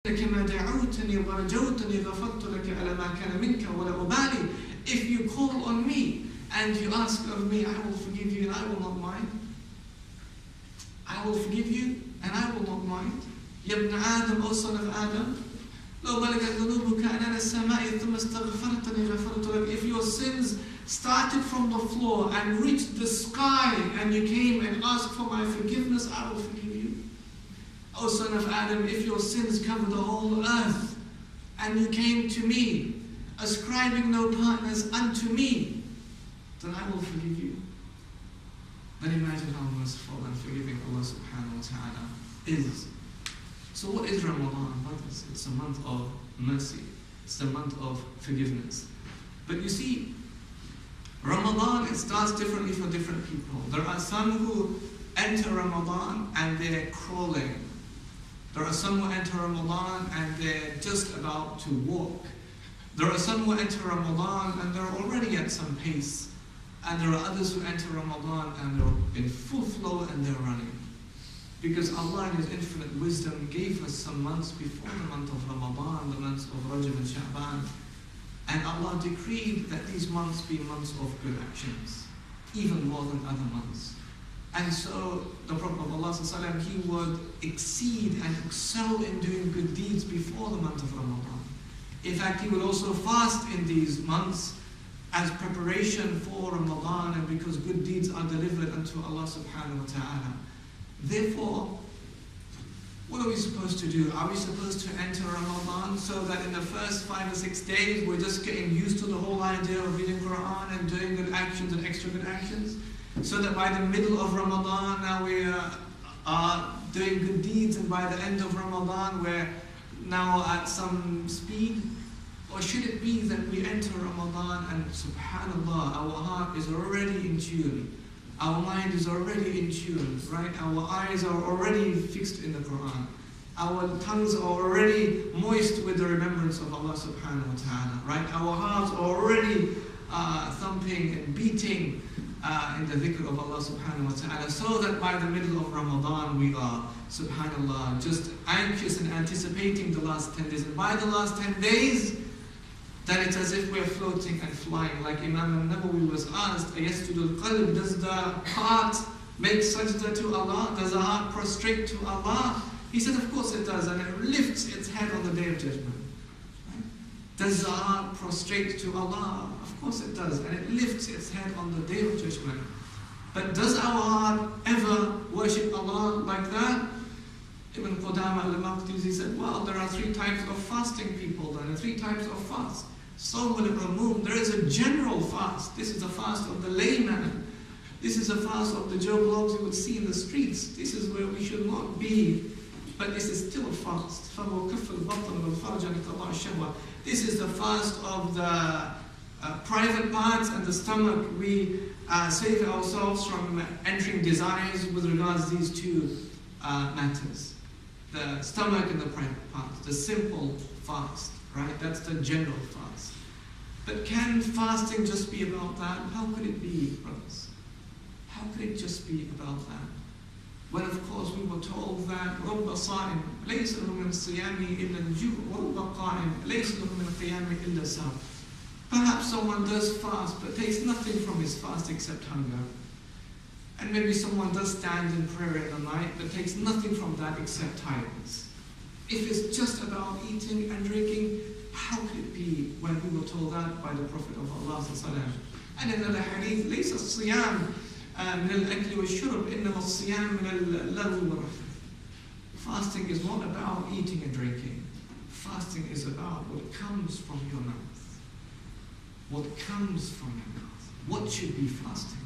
كما دعوتني ورجوتني غفرت لك على ما كان منك ولا أبالي. If you call on me and you ask of me, I will forgive you and I will not mind. I will forgive you and I will not mind. يا ابن آدم O son of Adam, لو بلغت ذنوبك أنان السماء ثم استغفرتني غفرت لك. If your sins started from the floor and reached the sky and you came and asked for my forgiveness, I will forgive you. O son of Adam, if your sins cover the whole earth and you came to me, ascribing no partners unto me, then I will forgive you. Then imagine how merciful and forgiving Allah subhanahu wa ta'ala is. So what is Ramadan, brothers? It's a month of mercy. It's a month of forgiveness. But you see, Ramadan, it starts differently for different people. There are some who enter Ramadan and they're crawling. There are some who enter Ramadan and they're just about to walk. There are some who enter Ramadan and they're already at some pace. And there are others who enter Ramadan and they're in full flow and they're running. Because Allah in His infinite wisdom gave us some months before the month of Ramadan, the months of Rajab and Sha'ban. And Allah decreed that these months be months of good actions, even more than other months. And so the Prophet of Allah, he would exceed and excel in doing good deeds before the month of Ramadan. In fact, he would also fast in these months as preparation for Ramadan and because good deeds are delivered unto Allah subhanahu wa ta'ala. Therefore, what are we supposed to do? Are we supposed to enter Ramadan so that in the first 5 or 6 days we're just getting used to the whole idea of reading Quran and doing good actions and extra good actions? So that by the middle of Ramadan now we are doing good deeds, and by the end of Ramadan we're now at some speed? Or should it be that we enter Ramadan and subhanallah, our heart is already in tune, our mind is already in tune, right? Our eyes are already fixed in the Quran, our tongues are already moist with the remembrance of Allah subhanahu wa ta'ala, right? Our hearts are already thumping and beating in the dhikr of Allah subhanahu wa ta'ala, so that by the middle of Ramadan we are, subhanallah, just anxious and anticipating the last 10 days. And by the last 10 days, then it's as if we're floating and flying. Like Imam al-Nawawi was asked, Yasjudul qalb, does the heart make sajda to Allah? Does the heart prostrate to Allah? He said, of course it does, and it lifts its head on the Day of Judgment. Right? Does the heart prostrate to Allah? Of course it does, and it lifts its head on the Day of Judgment. But does our heart ever worship Allah like that? Ibn Qudama al-Maqdisi said, well, there are 3 types of fasting people then, and 3 types of fast. Sawm al-Ramum, there is a general fast. This is a fast of the layman. This is a fast of the Joe Blogs you would see in the streets. This is where we should not be. But this is still a fast. This is the fast of the private parts and the stomach. We save ourselves from entering desires with regards to these 2 matters. The stomach and the private parts. The simple fast, right? That's the general fast. But can fasting just be about that? How could it be, brothers? How could it just be about that? When of course we were told that رَبَّ صَائِمْ لَيْسَ لَهُ مِنَ الصِّيَامِ إِلَّا الْجُوعُ وَرَبَّ قَائِمْ لَيْسَ لَهُ مِنَ الْقِيَامِ إِلَّا السَّهْرُ. Perhaps someone does fast but takes nothing from his fast except hunger. And maybe someone does stand in prayer in the night but takes nothing from that except tiredness. If it's just about eating and drinking, how could it be when we were told that by the Prophet of Allah? And in another hadith, لَيْسَ الصِّيَامِ مِنَ الْأَكْلِ وَالشُّرْبِ إِنَّمَا الصِّيَامِ مِنَ اللَّغْوِ وَالرَّفْثِ. Fasting is not about eating and drinking. Fasting is about what comes from your mouth. What comes from your mouth. What should be fasting?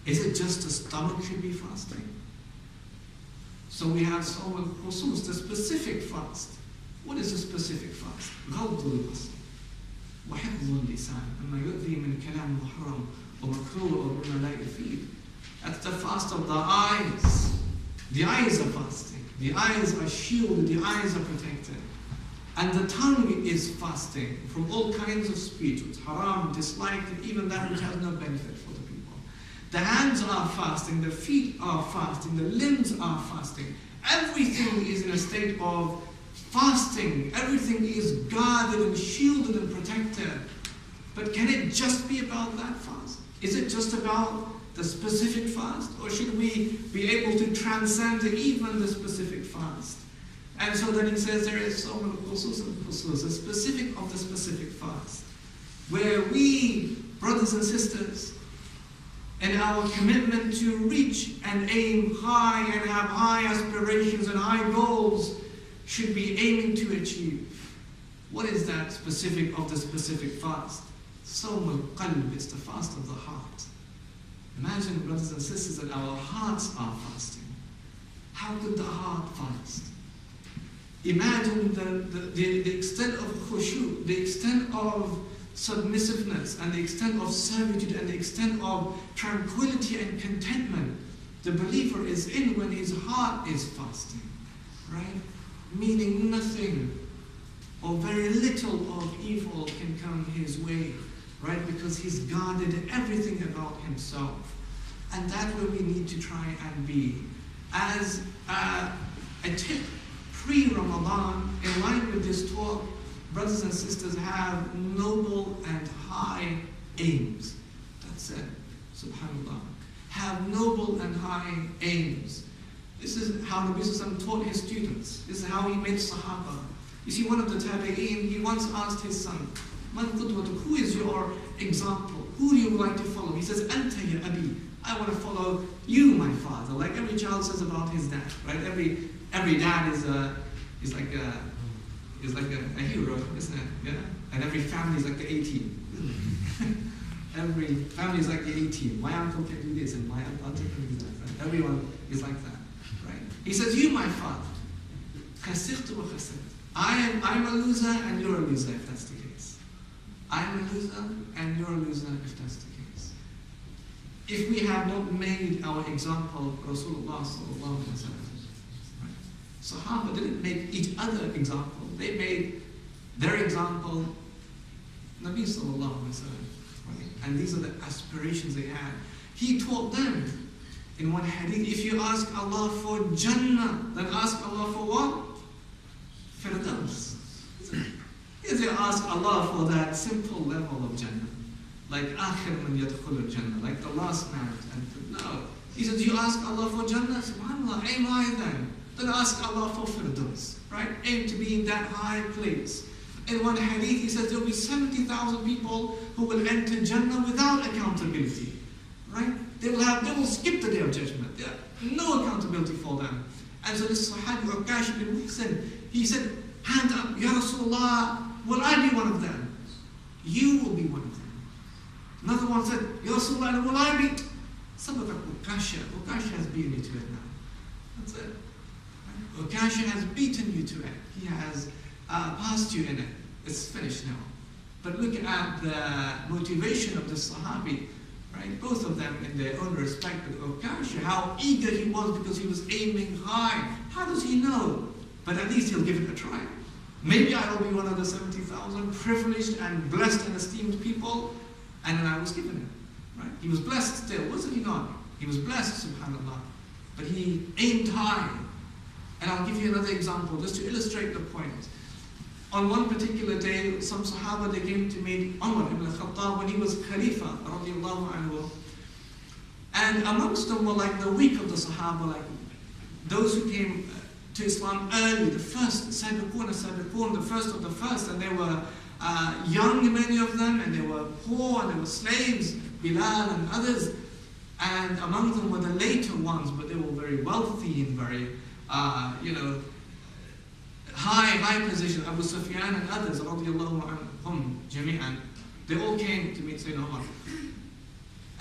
Is it just the stomach should be fasting? So we have Sawm al-Khusus, the specific fast. What is the specific fast? غَضُّ الْبَصَرِ وَحِفْظُ اللِّسَانِ أَمَّا يُؤْذِي مِنْ كَلَامٍ مُحْرَمٍ وَمَكْرُوهٍ وَمِنَ لَا يُفِيدٍ. That's the fast of the eyes. The eyes are fasting. The eyes are shielded. The eyes are protected. And the tongue is fasting from all kinds of speech, which haram, disliked, and even that which has no benefit for the people. The hands are fasting, the feet are fasting, the limbs are fasting. Everything is in a state of fasting, everything is guarded and shielded and protected. But can it just be about that fast? Is it just about the specific fast? Or should we be able to transcend even the specific fast? And so then he says there is so many khusus and khusus, a specific of the specific fast, where we, brothers and sisters, in our commitment to reach and aim high and have high aspirations and high goals, should be aiming to achieve. What is that specific of the specific fast? Sawm al-qalb is the fast of the heart. Imagine, brothers and sisters, that our hearts are fasting. How could the heart fast? Imagine the extent of khushu, the extent of submissiveness, and the extent of servitude, and the extent of tranquility and contentment the believer is in when his heart is fasting, right? Meaning nothing or very little of evil can come his way, right? Because he's guarded everything about himself. And that's where we need to try and be. As a tip, pre-Ramadan, in line with this talk, brothers and sisters, have noble and high aims. That's it. Subhanallah. Have noble and high aims. This is how Nabi Sallallahu taught his students. This is how he made Sahaba. You see, one of the Tabi'een, he once asked his son, Man qudwatuk, who is your example? Who do you like to follow? He says, Anta ya abi. I want to follow you, my father. Like every child says about his dad, right? Every dad is like a hero, isn't it? Yeah? And every family is like the A-team. Every family is like the A-team. My uncle can do this, and my auntie can do that. Right? Everyone is like that, right? He says, you, my father, khasirtu wa khasirtu. I'm a loser, and you're a loser, if that's the case. I'm a loser, and you're a loser, if that's the case. If we have not made our example Rasulullah sallallahu alaihi wasallam, right? Sahaba didn't make each other example. They made their example Nabi sallallahu alaihi wasallam. Right? And these are the aspirations they had. He taught them in one hadith, if you ask Allah for Jannah, then ask Allah for what? Firdaus. If you ask Allah for that simple level of Jannah, like akhir man yadkhul Jannah, like the last man. No. He says, you ask Allah for Jannah, subhanAllah, aim high then. Then ask Allah for Firdaus, right? Aim to be in that high place. In one hadith, he says there will be 70,000 people who will enter Jannah without accountability, right? They will skip the day of judgment. There no accountability for them. And so this Sahabi Ukash bin Muhsin, he said, hand up, Ya Rasulullah, will I be one of them? You will be one of them. Another one said, Ya Rasulullah, will I be? Sabaqak Ukasha. Ukasha has beaten you to it now. That's it. Right? Ukasha has beaten you to it. He has passed you in it. It's finished now. But look at the motivation of the Sahabi, right? Both of them in their own respect, but Ukasha, how eager he was because he was aiming high. How does he know? But at least he'll give it a try. Maybe I will be one of the 70,000 privileged and blessed and esteemed people, and then I was given it, right? He was blessed still, wasn't he not? He was blessed, subhanAllah. But he aimed high. And I'll give you another example, just to illustrate the point. On one particular day, some Sahaba, they came to meet Umar ibn Khattab when he was Khalifa, radiallahu anhu. And amongst them were like the weak of the Sahaba, like those who came to Islam early, the first, Sabiqun, the first of the first, and they were young, many of them, and they were poor, and they were slaves, Bilal and others. And among them were the later ones, but they were very wealthy and very, high position, Abu Sufyan and others, radiallahu anhum jami'an. They all came to meet Sayyidina Umar.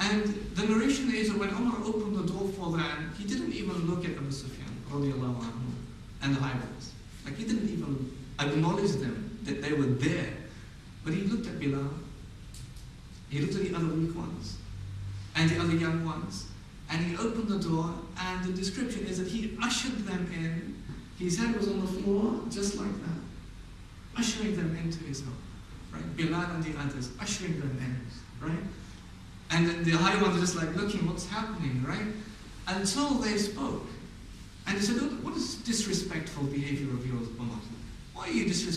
And the narration is that when Umar opened the door for them, he didn't even look at Abu Sufyan, radiallahu anhu, and the high ones. Like he didn't even acknowledge them, that they were there. But he looked at Bilal, he looked at the other weak ones, and the other young ones, and he opened the door, and the description is that he ushered them in. His head was on the floor, just like that, ushering them into his home, right? Bilal and the others, ushering them in, right? And then the high ones are just like looking, what's happening, right? Until they spoke. And they said, what is disrespectful behavior of yours, Umar? Why are you disrespecting?